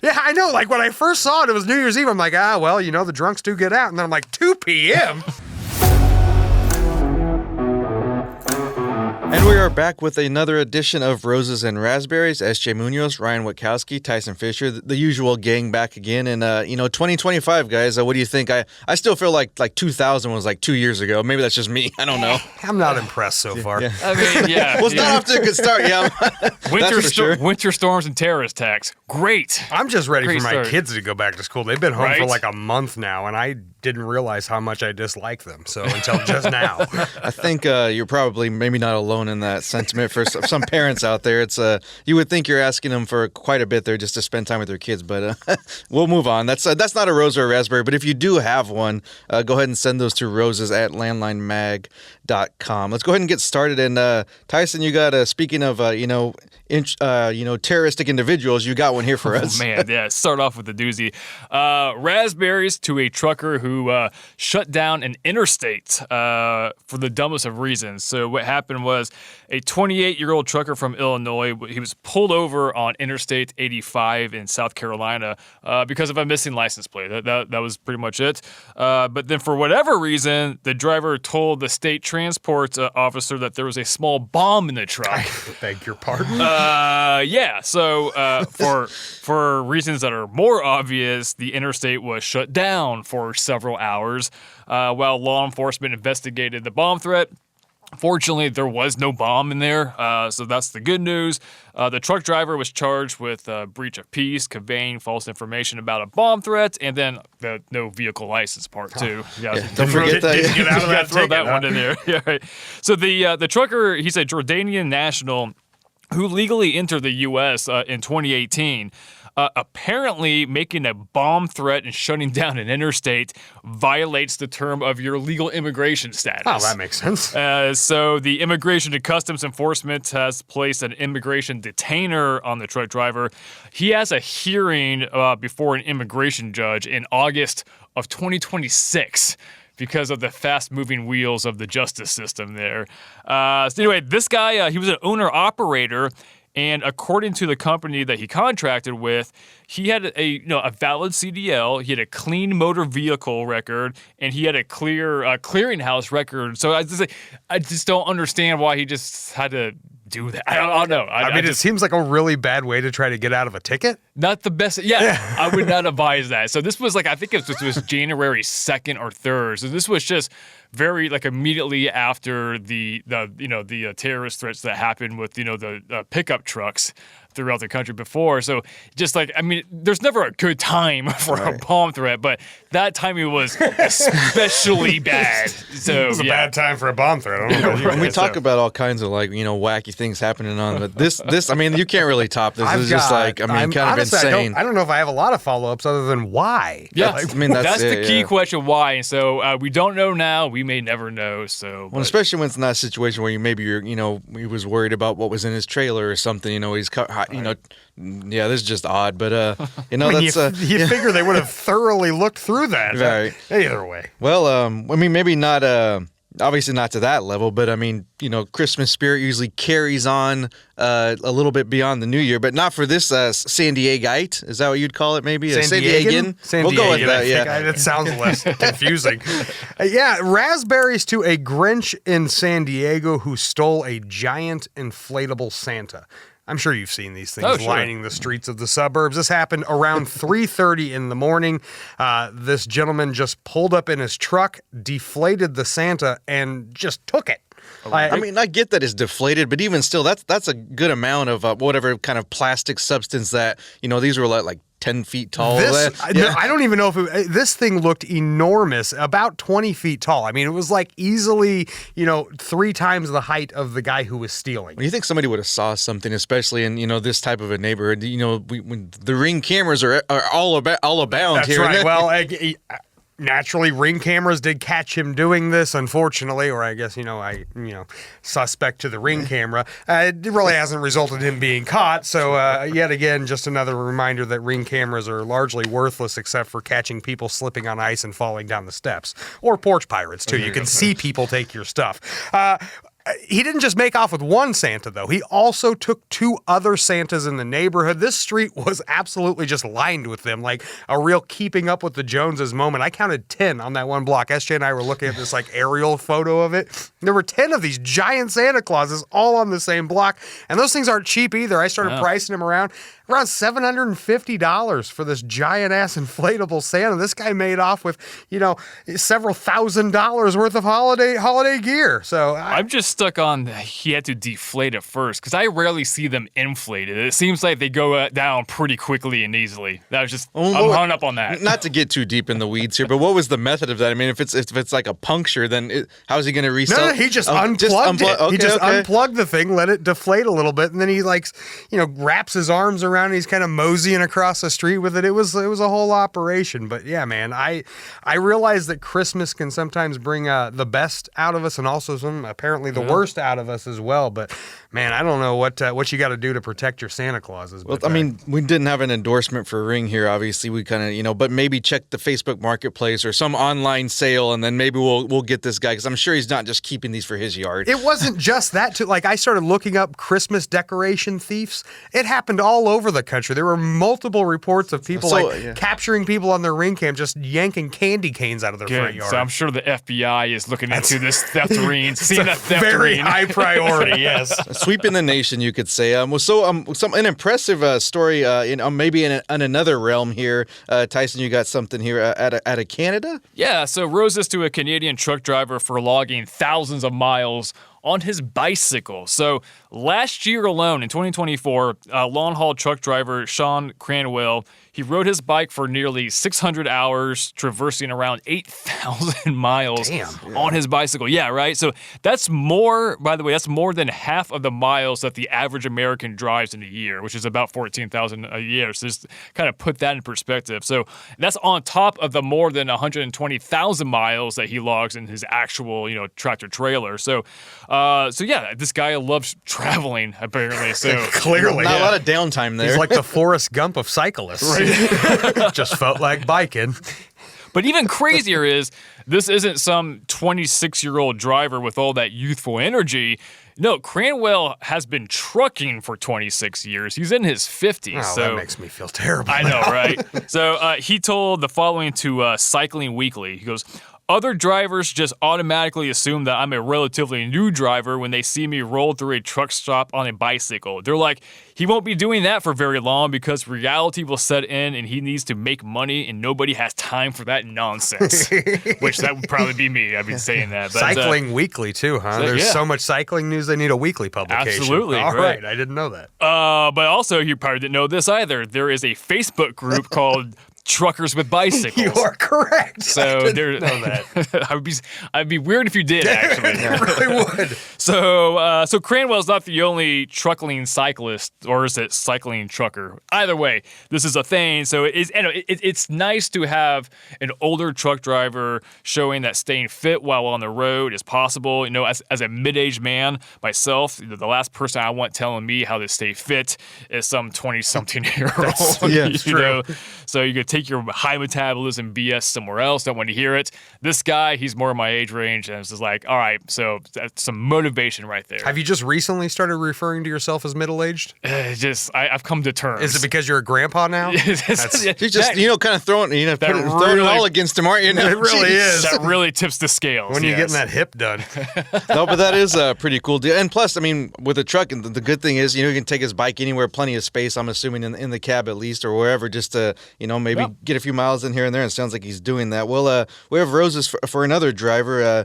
Yeah, I know. Like, when I first saw it, it was New Year's Eve. I'm like, well, the drunks do get out. And then I'm like, 2 p.m.? And we are back with another edition of Roses and Razzberries. S.J. Munoz, Ryan Witkowski, Tyson Fisher, the usual gang back again. And, 2025, guys, what do you think? I still feel like 2000 was like 2 years ago. Maybe that's just me. I don't know. I'm not impressed so far. Yeah. I mean, yeah. Well, it's not off to a good start, yeah. Winter storms and terrorist attacks. Great. I'm just ready Great for my start. kids to go back to school. They've been home for Right? like a month now, and I didn't realize how much I dislike them. So until just now. I think you're probably maybe not alone in that sentiment for some parents out there. It's you would think you're asking them for quite a bit there just to spend time with their kids, but we'll move on. That's not a rose or a raspberry, but if you do have one, go ahead and send those to roses@landlinemag.com. Let's go ahead and get started. And Tyson, you got speaking of terroristic individuals, you got one here for us. Oh, man, yeah. Start off with the doozy. Raspberries to a trucker who shut down an interstate for the dumbest of reasons. So what happened was a 28-year-old trucker from Illinois, he was pulled over on Interstate 85 in South Carolina because of a missing license plate. That was pretty much it. But then for whatever reason, the driver told the state transport officer that there was a small bomb in the truck. I beg your pardon? Yeah. So for reasons that are more obvious, the interstate was shut down for several hours while law enforcement investigated the bomb threat. Fortunately, there was no bomb in there, so that's the good news. The truck driver was charged with breach of peace, conveying false information about a bomb threat, and then the no vehicle license part, too. Don't forget that. Didn't get out of that Throw ticket, that one in there. Yeah, right. So the trucker, he's a Jordanian national who legally entered the U.S. In 2018. Apparently, making a bomb threat and shutting down an interstate violates the term of your legal immigration status. Oh, that makes sense. So the Immigration and Customs Enforcement has placed an immigration detainer on the truck driver. He has a hearing before an immigration judge in August of 2026. Because of the fast-moving wheels of the justice system there. So anyway, this guy, he was an owner-operator, and according to the company that he contracted with, he had a valid CDL, he had a clean motor vehicle record, and he had a clear clearinghouse record. So I just don't understand why he just had to do that. I don't know. I mean, it seems like a really bad way to try to get out of a ticket. Not the best. Yeah, I would not advise that. So this was I think it was January 2nd or 3rd. So this was just very immediately after the terrorist threats that happened with the pickup trucks throughout the country before. So just there's never a good time for a bomb threat, but that timing was especially bad. So It was a bad time for a bomb threat. I don't know about you When we guys, talk so. about all kinds of wacky things happening on, but this you can't really top this. This is just kind of honestly, insane. I don't know if I have a lot of follow-ups other than why. Yeah, that's that's it, the key yeah. question. Why? And so we don't know now. We may never know. So, Well, especially when it's not a situation where he was worried about what was in his trailer or something. He's yeah, this is just odd, but you figure they would have thoroughly looked through that. Right. Either way. Well, maybe not. Obviously not to that level, but Christmas spirit usually carries on a little bit beyond the New Year, but not for this San Diegoite. Is that what you'd call it? Maybe San Diegan. We'll go with that. Yeah, that sounds less confusing. Raspberries to a Grinch in San Diego who stole a giant inflatable Santa. I'm sure you've seen these things lining the streets of the suburbs. This happened around 3:30 in the morning. This gentleman just pulled up in his truck, deflated the Santa, and just took it. I get that it's deflated, but even still, that's a good amount of whatever kind of plastic substance that, these were like 10 feet tall. I don't even know if this thing looked enormous, about 20 feet tall. I mean, it was easily, 3 times the height of the guy who was stealing. You think somebody would have saw something, especially in, this type of a neighborhood, when the Ring cameras are all abound That's here. Right. Well, naturally, Ring cameras did catch him doing this, unfortunately, or I guess, suspect to the Ring camera. It really hasn't resulted in him being caught. So, yet again, just another reminder that Ring cameras are largely worthless except for catching people slipping on ice and falling down the steps. Or porch pirates, too. You can see people take your stuff. He didn't just make off with one Santa, though. He also took 2 other Santas in the neighborhood. This street was absolutely just lined with them, like a real keeping up with the Joneses moment. I counted 10 on that one block. SJ and I were looking at this like aerial photo of it. There were 10 of these giant Santa Clauses all on the same block, and those things aren't cheap either. I started pricing them around $750 for this giant-ass inflatable Santa. This guy made off with, several $1,000s worth of holiday gear. So I'm just stuck on he had to deflate it first because I rarely see them inflated. It seems like they go down pretty quickly and easily. That was just I'm hung up on that. Not to get too deep in the weeds here, but what was the method of that? I mean, if it's like a puncture, then how is he going to resell? No, he just unplugged it. Okay, he just unplugged the thing, let it deflate a little bit, and then he wraps his arms around. And he's kind of moseying across the street with it. It was a whole operation. But yeah, man, I realize that Christmas can sometimes bring the best out of us and also apparently the worst out of us as well. But man, I don't know what you got to do to protect your Santa Clauses. Well, I mean, we didn't have an endorsement for Ring here. Obviously, we kind of but maybe check the Facebook Marketplace or some online sale, and then maybe we'll get this guy because I'm sure he's not just keeping these for his yard. It wasn't just that too. Like I started looking up Christmas decoration thieves. It happened all over the country. There were multiple reports of people capturing people on their ring cam, just yanking candy canes out of their front yard. So I'm sure the FBI is looking into this theft ring, seeing a theft very ring. high priority. Yes, sweeping the nation, you could say. An impressive story. Maybe in another realm here. Tyson, you got something here out of Canada? Yeah. So roses to a Canadian truck driver for logging thousands of miles on his bicycle. So last year alone, in 2024, long-haul truck driver Sean Cranwell, he rode his bike for nearly 600 hours, traversing around 8,000 miles on his bicycle. Yeah, right? So that's more, by the way, that's more than half of the miles that the average American drives in a year, which is about 14,000 a year. So just kind of put that in perspective. So that's on top of the more than 120,000 miles that he logs in his actual, tractor trailer. So yeah, this guy loves traveling, apparently. So clearly. Not a lot of downtime there. He's like the Forrest Gump of cyclists. Right. Just felt like biking. But even crazier is this isn't some 26-year-old driver with all that youthful energy. No, Cranwell has been trucking for 26 years. He's in his 50s. Oh, so that makes me feel terrible. I know, right? So he told the following to Cycling Weekly. He goes, "Other drivers just automatically assume that I'm a relatively new driver when they see me roll through a truck stop on a bicycle. They're like, he won't be doing that for very long because reality will set in and he needs to make money and nobody has time for that nonsense." Which that would probably be me. I've been saying that. But, Cycling Weekly too, huh? There's so much cycling news they need a weekly publication. Absolutely. All right. I didn't know that. But also, you probably didn't know this either. There is a Facebook group called Truckers with Bicycles. You are correct. So there, know that. I'd be weird if you did. Actually, it really would. So Cranwell's not the only truckling cyclist, or is it cycling trucker? Either way, this is a thing. So it's nice to have an older truck driver showing that staying fit while on the road is possible. As a mid-aged man myself, the last person I want telling me how to stay fit is some 20-something-year-old. Yeah, it's true. So you could take your high metabolism BS somewhere else. Don't want to hear it. This guy, he's more my age range, and it's just like, all right, so that's some motivation right there. Have you just recently started referring to yourself as middle-aged? I've come to terms. Is it because you're a grandpa now? You're just, kind of throwing it all against him, aren't you? It really is. That really tips the scales. When you're getting that hip done. No, but that is a pretty cool deal. And plus, I mean, with a truck, the good thing is, you can take his bike anywhere, plenty of space, I'm assuming, in the cab at least, or wherever, just to, maybe get a few miles in here and there, and it sounds like he's doing that. Well, we have roses for another driver,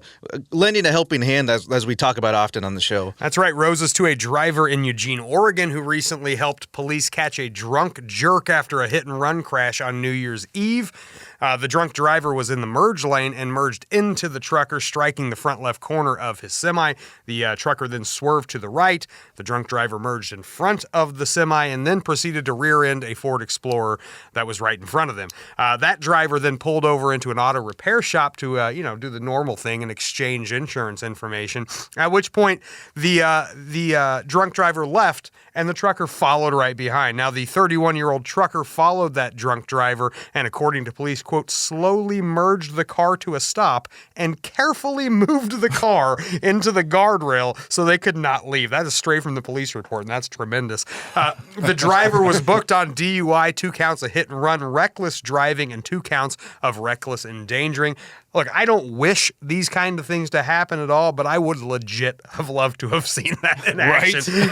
lending a helping hand, as we talk about often on the show. That's right, roses to a driver in Eugene, Oregon, who recently helped police catch a drunk jerk after a hit-and-run crash on New Year's Eve. The drunk driver was in the merge lane and merged into the trucker, striking the front left corner of his semi. The trucker then swerved to the right. The drunk driver merged in front of the semi and then proceeded to rear-end a Ford Explorer that was right in front front of them. That driver then pulled over into an auto repair shop to, do the normal thing and exchange insurance information, at which point the drunk driver left and the trucker followed right behind. Now, the 31-year-old trucker followed that drunk driver and, according to police, quote, slowly merged the car to a stop and carefully moved the car into the guardrail so they could not leave. That is straight from the police report, and that's tremendous. The driver was booked on DUI, 2 counts of hit and run, reckless driving, and 2 counts of reckless endangering. Look, I don't wish these kind of things to happen at all, but I would legit have loved to have seen that in action.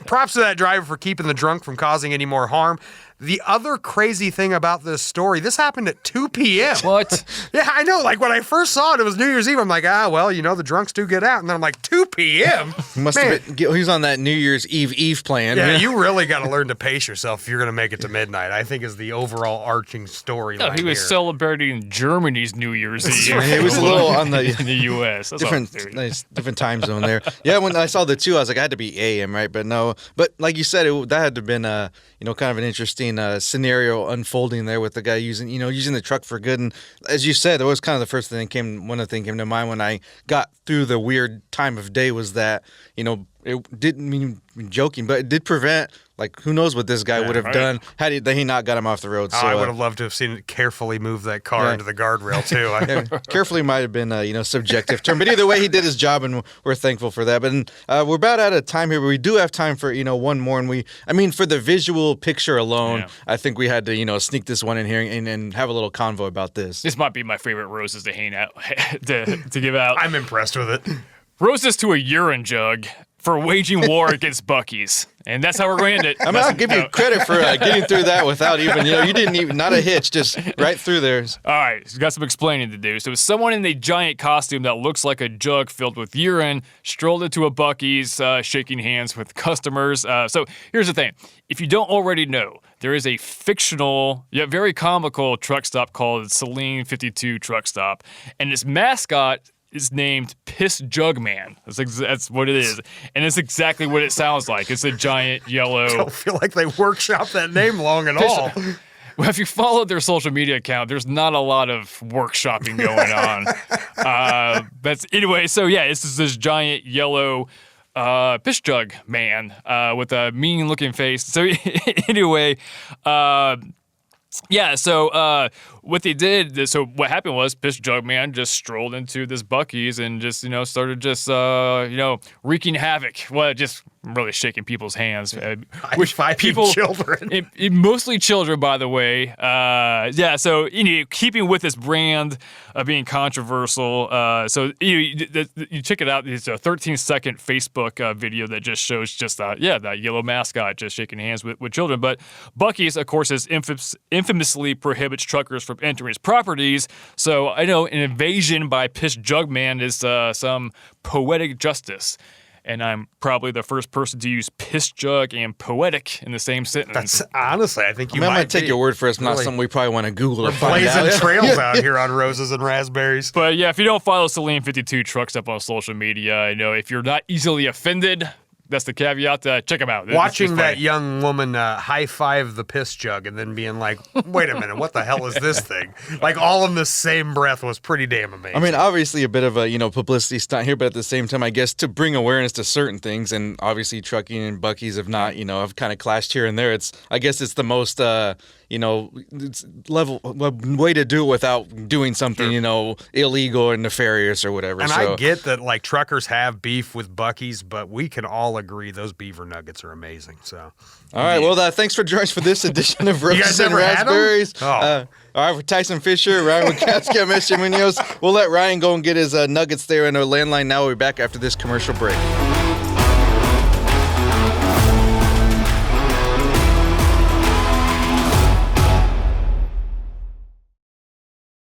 Props to that driver for keeping the drunk from causing any more harm. The other crazy thing about this story, this happened at 2 p.m. What? Yeah, I know. Like, when I first saw it, it was New Year's Eve. I'm like, the drunks do get out. And then I'm like, 2 p.m.? He's on that New Year's Eve plan. Yeah, you really got to learn to pace yourself if you're going to make it to midnight, I think is the overall arching story. No, he was celebrating Germany's New Year's Eve. It was a little on the in the U.S. different time zone there. Yeah, when I saw the 2, I was like, I had to be AM, right? But no. But like you said, that had to have been kind of an interesting scenario unfolding there with the guy using the truck for good. And as you said, it was kind of the first thing one of the things came to mind when I got through the weird time of day was that, it didn't mean joking, but it did prevent, like, who knows what this guy would have done had he not got him off the road. So, I would have loved to have seen it carefully move that car into the guardrail, too. Carefully might have been a, subjective term. But either way, he did his job, and we're thankful for that. But we're about out of time here, but we do have time for, one more. And for the visual picture alone, I think we had to, sneak this one in here and have a little convo about this. This might be my favorite roses to hang out, to give out. I'm impressed with it. Roses to a urine jug for waging war against Buc-ee's. And that's how we're going to end it. I'll give you credit for getting through that without even, you didn't even, not a hitch, just right through there. All right, so got some explaining to do. So someone in a giant costume that looks like a jug filled with urine strolled into a Buc-ee's, shaking hands with customers. So here's the thing. If you don't already know, there is a fictional, yet very comical truck stop called Celine 52 Truck Stop. And its mascot is named Piss Jug Man. That's what it is. And it's exactly what it sounds like. It's a giant yellow... I don't feel like they workshopped that name long at all. Well, if you follow their social media account, there's not a lot of workshopping going on. Anyway, so yeah, it's this giant yellow piss jug man with a mean-looking face. So anyway... what they did, so what happened was Piss Jug Man just strolled into this Buc-ee's and just, started just, wreaking havoc. Well, just really shaking people's hands. Which children. Mostly children, by the way. So, keeping with this brand of being controversial. You check it out. It's a 13-second Facebook video that just shows just, that yellow mascot just shaking hands with children. But Buc-ee's, of course, is infamously prohibits truckers from entering its properties. So I know an invasion by Piss Jug Man is some poetic justice. And I'm probably the first person to use piss jug and poetic in the same sentence. That's honestly, I think you might take your word for it. It's not something we probably want to Google or find out. Blazing trails out here on Roses and Razzberries. But yeah, if you don't follow Celine 52 Truck Stop on social media, if you're not easily offended, that's the caveat. Check them out. Watching that young woman high-five the piss jug and then being like, wait a minute, what the hell is this thing? Like, all in the same breath was pretty damn amazing. Obviously a bit of a, publicity stunt here, but at the same time, I guess to bring awareness to certain things, and obviously trucking and Buc-ee's have not, have kind of clashed here and there. I guess it's the most, it's level way to do it without doing something, illegal or nefarious or whatever. And I get that, like, truckers have beef with Buc-ee's, but we can all agree those beaver nuggets are amazing. So, all right. Well, thanks for joining us for this edition of Roses and Razzberries. All right, for Tyson Fisher, Ryan Wachowski, Mr. Munoz. We'll let Ryan go and get his nuggets there in our landline. Now we'll be back after this commercial break.